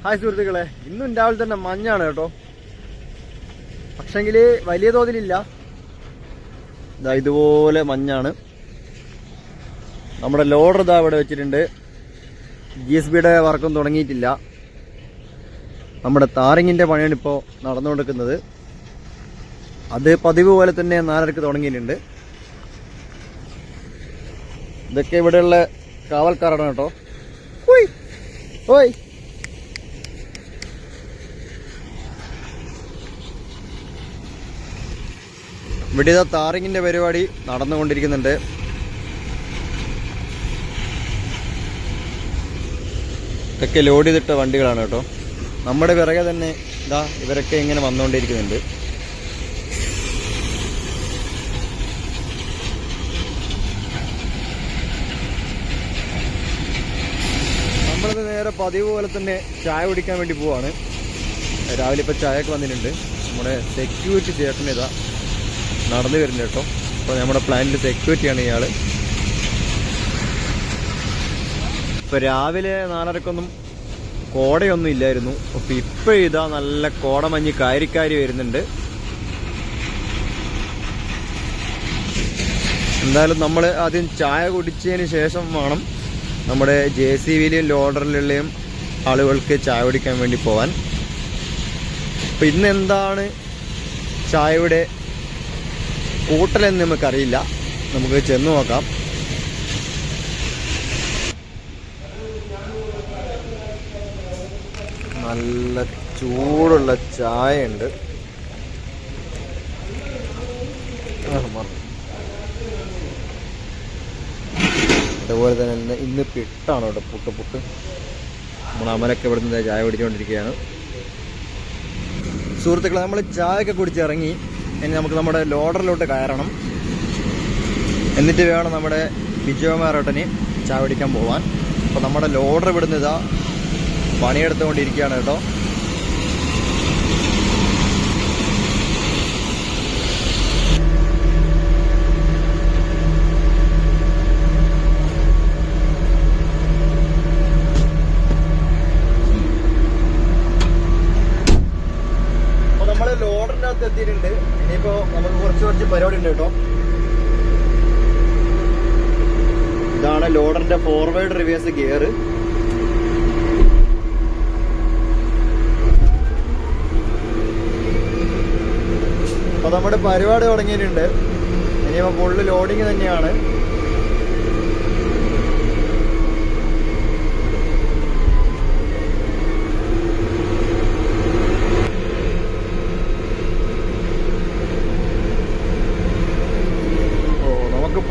Hi സുഹൃത്തുക്കളെ, ഇന്നും രാവിലെ തന്നെ മഞ്ഞാണ് കേട്ടോ. പക്ഷെങ്കിൽ വലിയ തോതിലില്ല. ഇതുപോലെ മഞ്ഞാണ്. നമ്മുടെ ലോഡർ ഇവിടെ വെച്ചിട്ടുണ്ട്. GSBയുടെ വർക്കും തുടങ്ങിയിട്ടില്ല. നമ്മുടെ താറിങ്ങിൻ്റെ പണിയാണ് ഇപ്പോൾ നടന്നുകൊണ്ടിരിക്കുന്നത്. അത് പതിവ് പോലെ തന്നെ 4:30 തുടങ്ങിയിട്ടുണ്ട്. ഇതൊക്കെ ഇവിടെയുള്ള കാവൽക്കാരാണ് കേട്ടോ. ഓയ് ഓയ് ഇവിടെ താറിങ്ങിൻ്റെ പരിപാടി നടന്നുകൊണ്ടിരിക്കുന്നുണ്ട്. ഇതൊക്കെ ലോഡ് ചെയ്തിട്ട വണ്ടികളാണ് കേട്ടോ. നമ്മുടെ പിറകെ തന്നെ ഇവരൊക്കെ ഇങ്ങനെ വന്നുകൊണ്ടിരിക്കുന്നുണ്ട്. നമ്മളിത് നേരെ പതിവ് പോലെ തന്നെ ചായ കുടിക്കാൻ വേണ്ടി പോവാണ്. രാവിലെ ഇപ്പോൾ ചായയൊക്കെ വന്നിട്ടുണ്ട്. നമ്മുടെ സെക്യൂരിറ്റി ചേട്ടൻ നടന്നു വരുന്നുണ്ട് കേട്ടോ. അപ്പോൾ നമ്മുടെ പ്ലാന്റിൽ സെക്യൂരിറ്റിയാണ് ഇയാൾ. ഇപ്പോൾ രാവിലെ 4:30 കോടയൊന്നും ഇല്ലായിരുന്നു. അപ്പോൾ ഇപ്പോൾ നല്ല കോടമഞ്ഞ് കാരിക്കാരി വരുന്നുണ്ട്. എന്തായാലും നമ്മൾ ആദ്യം ചായ കുടിച്ചതിന് ശേഷം വേണം നമ്മുടെ JCBയിലെയും ലോഡറിലെയും ആളുകൾക്ക് ചായ കുടിക്കാൻ വേണ്ടി പോകാൻ. അപ്പോൾ ഇന്ന് എന്താണ് ചായയുടെ കൂട്ടലെന്ന് നമുക്കറിയില്ല. നമുക്ക് ചെന്ന് നോക്കാം. നല്ല ചൂടുള്ള ചായ ഉണ്ട്. അതുപോലെ തന്നെ ഇന്ന് പിട്ടാണ് കേട്ടോ. പുട്ട് നമ്മുടെ അമലൊക്കെ ഇവിടെ നിന്ന് ചായ കുടിച്ചുകൊണ്ടിരിക്കുകയാണ്. സുഹൃത്തുക്കളെ, നമ്മൾ ചായയൊക്കെ കുടിച്ചിറങ്ങി. ഇനി നമുക്ക് നമ്മുടെ ലോഡറിലോട്ട് കയറണം. എന്നിട്ട് വേണം നമ്മുടെ വിജയകുമാരേട്ടന് ചായ കുടിക്കാൻ പോകാൻ. അപ്പോൾ നമ്മുടെ ലോഡർ ഇവിടുന്ന് പണിയെടുത്തുകൊണ്ടിരിക്കുകയാണ് കേട്ടോ. ലോഡറിൻ്റെ അകത്ത് എത്തിയിട്ടുണ്ട്. ഇനിയിപ്പോൾ നമുക്ക് കുറച്ച് പരിപാടി ഉണ്ട് കേട്ടോ. ഇതാണ് ലോഡറിന്റെ ഫോർവേഡ് റിവേഴ്സ് ഗിയർ. അപ്പോൾ നമ്മുടെ പരിപാടി തുടങ്ങിയിട്ടുണ്ട്. ഇനിയിപ്പോൾ ഫുള്ള് ലോഡിങ് തന്നെയാണ്.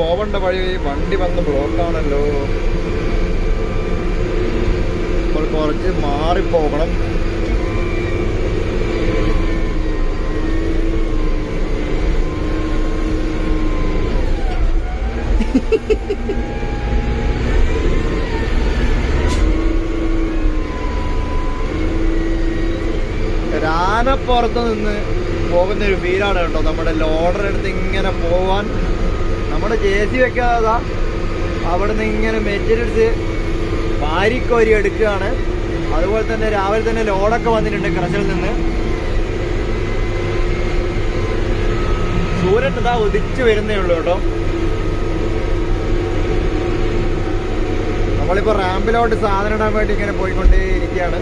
പോവണ്ട വണ്ടി വന്ന് ബ്ലോക്കാണല്ലോ. ഇപ്പോൾ കുറച്ച് മാറിപ്പോകണം. രാനപ്പുറത്ത് നിന്ന് പോകുന്നൊരു ഫീലാണ് കേട്ടോ. നമ്മുടെ ലോഡർ എടുത്ത് ഇങ്ങനെ പോവാൻ നമ്മുടെ JCB വെക്കാതെ അവിടെ നിന്ന് ഇങ്ങനെ മെറ്റീരിയൽസ് വാരിക്കോരി എടുക്കുകയാണ്. അതുപോലെ തന്നെ രാവിലെ തന്നെ ലോഡൊക്കെ വന്നിട്ടുണ്ട് ക്രഷിൽ നിന്ന്. സൂര്യൻ ഉദിച്ചു വരുന്നേ ഉള്ളൂ കേട്ടോ. നമ്മളിപ്പോൾ റാമ്പിലോട്ട് സാധനം ഇടാൻ വേണ്ടി ഇങ്ങനെ പോയിക്കൊണ്ടേ ഇരിക്കുകയാണ്.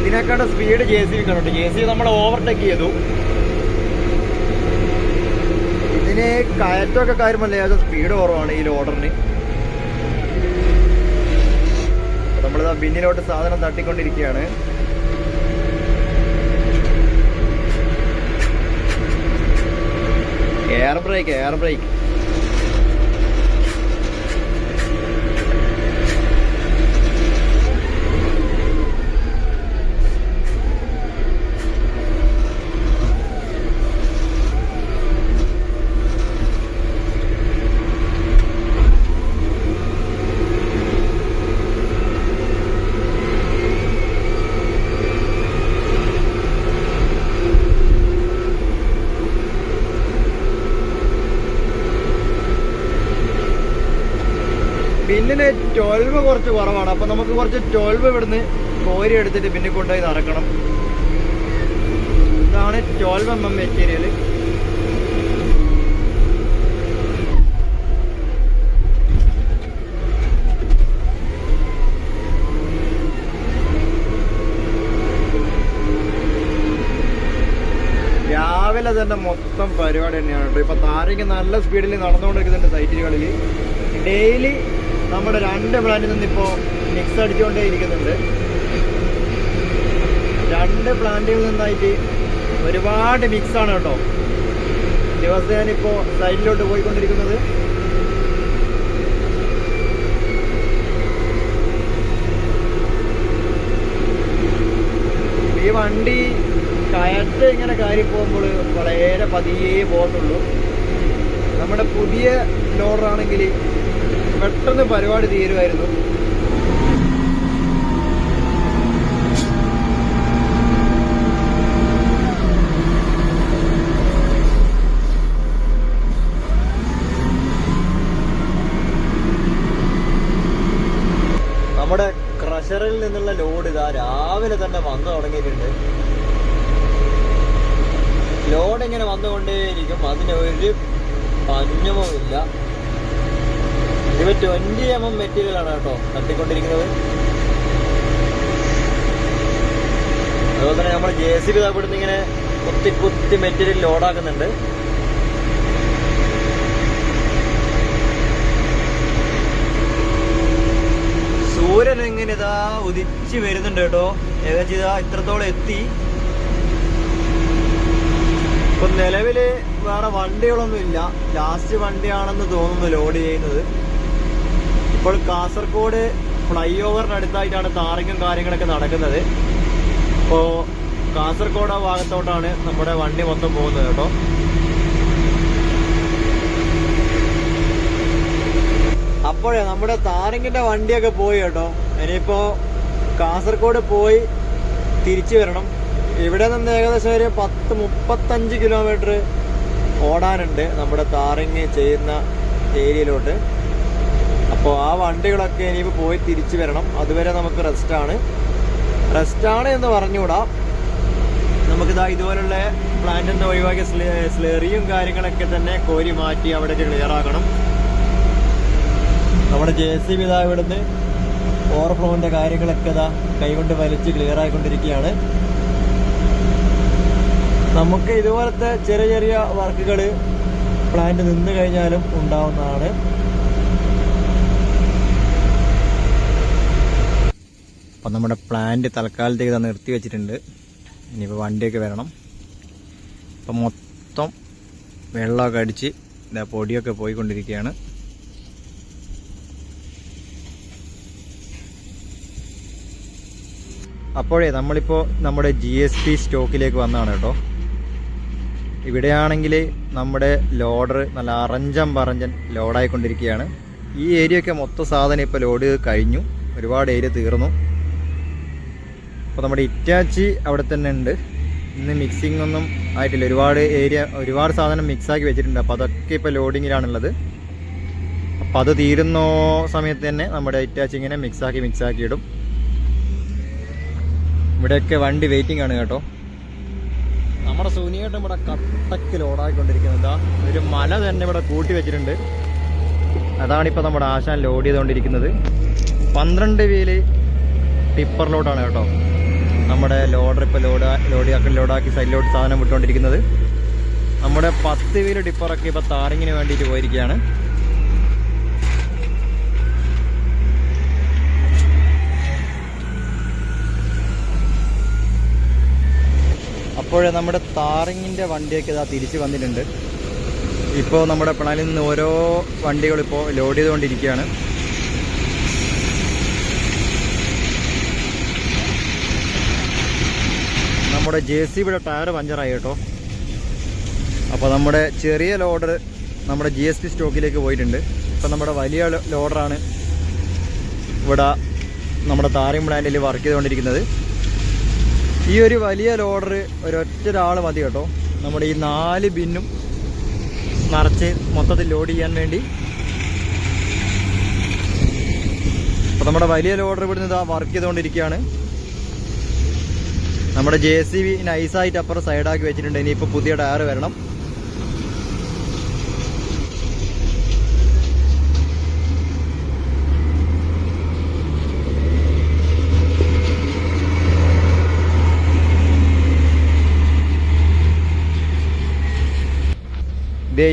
ഇതിനെക്കാട്ട് സ്പീഡ് JCB കണ്ടു. JCB നമ്മൾ ഓവർടേക്ക് ചെയ്തു. ഇതിന് കയറ്റമൊക്കെ കാര്യമല്ലേ, അത് സ്പീഡ് കുറവാണ് ഈ ലോഡറിന്. നമ്മളിതാ ബിന്നിലോട്ട് സാധനം തട്ടിക്കൊണ്ടിരിക്കുകയാണ്. എയർ ബ്രേക്ക് ബിന്നിന് 12 കുറച്ച് കുറവാണ്. അപ്പൊ നമുക്ക് കുറച്ച് 12 ഇവിടുന്ന് കോരി എടുത്തിട്ട് പിന്നെ കൊണ്ടുപോയി നിറക്കണം. ഇതാണ് 12 mm മെറ്റീരിയൽ. രാവിലെ തന്നെ മൊത്തം പരിപാടി തന്നെയാണ് കേട്ടോ. ഇപ്പൊ താരയ്ക്ക് നല്ല സ്പീഡിൽ നടന്നുകൊണ്ടിരിക്കുന്നുണ്ട് സൈറ്റുകളിൽ. ഡെയിലി നമ്മുടെ 2 പ്ലാന്റിൽ നിന്ന് ഇപ്പോൾ മിക്സ് അടിച്ചുകൊണ്ടേ ഇരിക്കുന്നുണ്ട്. 2 പ്ലാന്റുകളിൽ നിന്നായിട്ട് ഒരുപാട് മിക്സാണ് കേട്ടോ ദിവസേന ഇപ്പോൾ സൈറ്റിലോട്ട് പോയിക്കൊണ്ടിരിക്കുന്നത്. ഈ വണ്ടി കയറ്റ് ഇങ്ങനെ കയറി പോകുമ്പോൾ വളരെ പതിയെ പോകത്തുള്ളൂ. നമ്മുടെ പുതിയ ലോഡറാണെങ്കിൽ പെട്ടെന്ന് പരിപാടി തീരുമായിരുന്നു. നമ്മുടെ ക്രഷറിൽ നിന്നുള്ള ലോഡ് ഇതാ രാവിലെ തന്നെ വന്നു തുടങ്ങിയിട്ടുണ്ട്. ലോഡ് ഇങ്ങനെ വന്നുകൊണ്ടേയിരിക്കും, അതിന് ഒരു പഞ്ഞമോ ഇല്ല. ഇവ 20 mm മെറ്റീരിയലാണ് കേട്ടോ തട്ടിക്കൊണ്ടിരിക്കുന്നത്. അതുപോലെ തന്നെ നമ്മൾ JCB ഇവിടുന്ന് ഇങ്ങനെ കുത്തി മെറ്റീരിയൽ ലോഡാക്കുന്നുണ്ട്. സൂര്യൻ ഇങ്ങനെ ഇതാ ഉദിച്ച് വരുന്നുണ്ട് കേട്ടോ. ഏകദേശം ഇതാ ഇത്രത്തോളം എത്തി. ഇപ്പൊ നിലവില് വേറെ വണ്ടികളൊന്നും ഇല്ല. ലാസ്റ്റ് വണ്ടിയാണെന്ന് തോന്നുന്നു ലോഡ് ചെയ്യുന്നത്. ഇപ്പോൾ കാസർഗോഡ് ഫ്ലൈ ഓവറിനടുത്തായിട്ടാണ് താറിങ്ങും കാര്യങ്ങളൊക്കെ നടക്കുന്നത്. ഇപ്പോൾ കാസർഗോഡ് ആ ഭാഗത്തോട്ടാണ് നമ്മുടെ വണ്ടി മൊത്തം പോകുന്നത് കേട്ടോ. അപ്പോഴേ നമ്മുടെ താറിങ്ങിന്റെ വണ്ടിയൊക്കെ പോയി കേട്ടോ. ഇനിയിപ്പോ കാസർഗോഡ് പോയി തിരിച്ചു വരണം. ഇവിടെ നിന്ന് ഏകദേശം ഒരു 10-35 കിലോമീറ്റർ ഓടാനുണ്ട് നമ്മുടെ താറിങ് ചെയ്യുന്ന ഏരിയയിലോട്ട്. അപ്പോൾ ആ വണ്ടികളൊക്കെ ഇനിയിപ്പോൾ പോയി തിരിച്ചു വരണം. അതുവരെ നമുക്ക് റെസ്റ്റാണ് എന്ന് പറഞ്ഞുകൂടാ. നമുക്കിതാ ഇതുപോലുള്ള പ്ലാന്റിൽ നിന്ന് ഒഴിവാക്കിയ സ്ലെറിയും കാര്യങ്ങളൊക്കെ തന്നെ കോരി മാറ്റി അവിടേക്ക് ക്ലിയർ ആക്കണം. നമ്മുടെ JCB ഇതാ ഇവിടുന്ന് ഓവർഫ്ലോന്റെ കാര്യങ്ങളൊക്കെ ഇതാ കൈകൊണ്ട് വലിച്ച് ക്ലിയർ ആയിക്കൊണ്ടിരിക്കുകയാണ്. നമുക്ക് ഇതുപോലത്തെ ചെറിയ വർക്കുകൾ പ്ലാന്റ് നിന്ന് കഴിഞ്ഞാലും ഉണ്ടാവുന്നതാണ്. അപ്പം നമ്മുടെ പ്ലാന്റ് തൽക്കാലത്തേക്ക് ഇതാ നിർത്തി വെച്ചിട്ടുണ്ട്. ഇനിയിപ്പോൾ വണ്ടിയൊക്കെ വരണം. അപ്പം മൊത്തം വെള്ളമൊക്കെ അടിച്ച് ഇതാ പൊടിയൊക്കെ പോയിക്കൊണ്ടിരിക്കുകയാണ്. അപ്പോഴേ നമ്മളിപ്പോൾ നമ്മുടെ GSP സ്റ്റോക്കിലേക്ക് വന്നതാണ് കേട്ടോ. ഇവിടെയാണെങ്കിൽ നമ്മുടെ ലോഡർ നല്ല അറഞ്ചൻ ലോഡായിക്കൊണ്ടിരിക്കുകയാണ്. ഈ ഏരിയയൊക്കെ മൊത്തം സാധനം ഇപ്പോൾ ലോഡ് കഴിഞ്ഞു. ഒരുപാട് ഏരിയ തീർന്നു. അപ്പോൾ നമ്മുടെ ഇറ്റാച്ചി അവിടെ തന്നെ ഉണ്ട്. ഇന്ന് മിക്സിംഗ് ഒന്നും ആയിട്ടില്ല. ഒരുപാട് സാധനം മിക്സാക്കി വെച്ചിട്ടുണ്ട്. അപ്പോൾ അതൊക്കെ ഇപ്പോൾ ലോഡിങ്ങിലാണുള്ളത്. അപ്പോൾ അത് തീരുന്ന സമയത്ത് തന്നെ നമ്മുടെ ഇറ്റാച്ചി ഇങ്ങനെ മിക്സാക്കി ഇടും. ഇവിടെയൊക്കെ വണ്ടി വെയിറ്റിംഗ് ആണ് കേട്ടോ. നമ്മുടെ സുനിയായിട്ട് ഇവിടെ കട്ടക്ക് ലോഡാക്കിക്കൊണ്ടിരിക്കുന്നത്. ഒരു മല തന്നെ ഇവിടെ കൂട്ടി വെച്ചിട്ടുണ്ട്. അതാണിപ്പോൾ നമ്മുടെ ആശാൻ ലോഡ് ചെയ്തുകൊണ്ടിരിക്കുന്നത്. 12 വീല് ടിപ്പറിലോട്ടാണ് കേട്ടോ നമ്മുടെ ലോഡർ ഇപ്പോൾ ലോഡാക്കി സൈഡിലോട്ട് സാധനം വിട്ടുകൊണ്ടിരിക്കുന്നത്. നമ്മുടെ 10 വീല് ടിപ്പറൊക്കെ ഇപ്പോൾ താറിങ്ങിന് വേണ്ടിയിട്ട് പോയിരിക്കുകയാണ്. അപ്പോഴേ നമ്മുടെ താറിങ്ങിൻ്റെ വണ്ടിയൊക്കെ ഇതാ തിരിച്ച് വന്നിട്ടുണ്ട്. ഇപ്പോൾ നമ്മുടെ പ്ലാനിൽ നിന്ന് ഓരോ വണ്ടികളിപ്പോൾ ലോഡ് ചെയ്തുകൊണ്ടിരിക്കുകയാണ്. നമ്മുടെ JCBയുടെ ടയർ പഞ്ചറായി കേട്ടോ. അപ്പോൾ നമ്മുടെ ചെറിയ ലോഡർ നമ്മുടെ GSP സ്റ്റോക്കിലേക്ക് പോയിട്ടുണ്ട്. ഇപ്പം നമ്മുടെ വലിയ ലോഡറാണ് ഇവിടെ നമ്മുടെ താറിങ് പ്ലാന്റിൽ വർക്ക് ചെയ്തുകൊണ്ടിരിക്കുന്നത്. ഈ ഒരു വലിയ ലോഡർ ഒരൊറ്റൊരാൾ മതി കേട്ടോ നമ്മുടെ ഈ 4 ബിന്നും നിറച്ച് മൊത്തത്തിൽ ലോഡ് ചെയ്യാൻ വേണ്ടി. നമ്മുടെ വലിയ ലോഡർ ഇവിടുന്ന് ഇതാ വർക്ക് ചെയ്തുകൊണ്ടിരിക്കുകയാണ്. നമ്മുടെ JCB നൈസായിട്ട് അപ്പുറം സൈഡാക്കി വെച്ചിട്ടുണ്ട്. ഇനിയിപ്പോൾ പുതിയ ടയർ വരണം.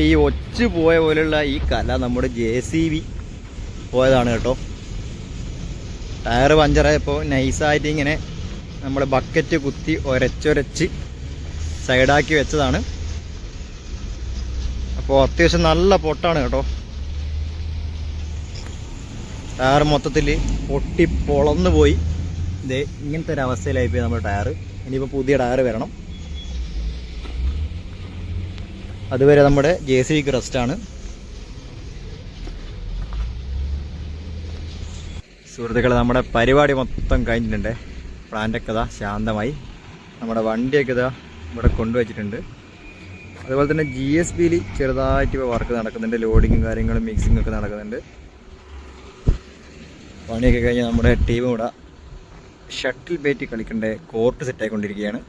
ഈ ഒച്ചു പോയ പോലെയുള്ള ഈ കല നമ്മുടെ JCB പോയതാണ് കേട്ടോ. ടയർ പഞ്ചറായപ്പോൾ നൈസായിട്ട് ഇങ്ങനെ നമ്മുടെ ബക്കറ്റ് കുത്തി ഒരച്ചൊരച്ച് സൈഡാക്കി വെച്ചതാണ്. അപ്പോൾ അത്യാവശ്യം നല്ല പൊട്ടാണ് കേട്ടോ. ടയർ മൊത്തത്തിൽ പൊട്ടി പൊളന്നു പോയി. ഇതേ ഇങ്ങനത്തെ ഒരു അവസ്ഥയിലായിപ്പോയി നമ്മുടെ ടയർ. ഇനിയിപ്പോൾ പുതിയ ടയർ വരണം. അതുവരെ നമ്മുടെ JCBക്ക് റെസ്റ്റാണ്. സുഹൃത്തുക്കളെ, നമ്മുടെ പരിപാടി മൊത്തം കഴിഞ്ഞിട്ടുണ്ട്. പ്ലാന്റൊക്കെ ഇതാ ശാന്തമായി. നമ്മുടെ വണ്ടിയൊക്കെ ഇതാ ഇവിടെ കൊണ്ടുവച്ചിട്ടുണ്ട്. അതുപോലെ തന്നെ GSBയിൽ ചെറുതായിട്ട് ഇപ്പോൾ വർക്ക് നടക്കുന്നുണ്ട്. ലോഡിങ്ങും കാര്യങ്ങളും മിക്സിങ്ങും ഒക്കെ നടക്കുന്നുണ്ട്. പണിയൊക്കെ കഴിഞ്ഞ് നമ്മുടെ ടീം ഇവിടെ ഷട്ടിൽ ബാറ്റ് കളിക്കേണ്ട കോർട്ട് സെറ്റായിക്കൊണ്ടിരിക്കുകയാണ്.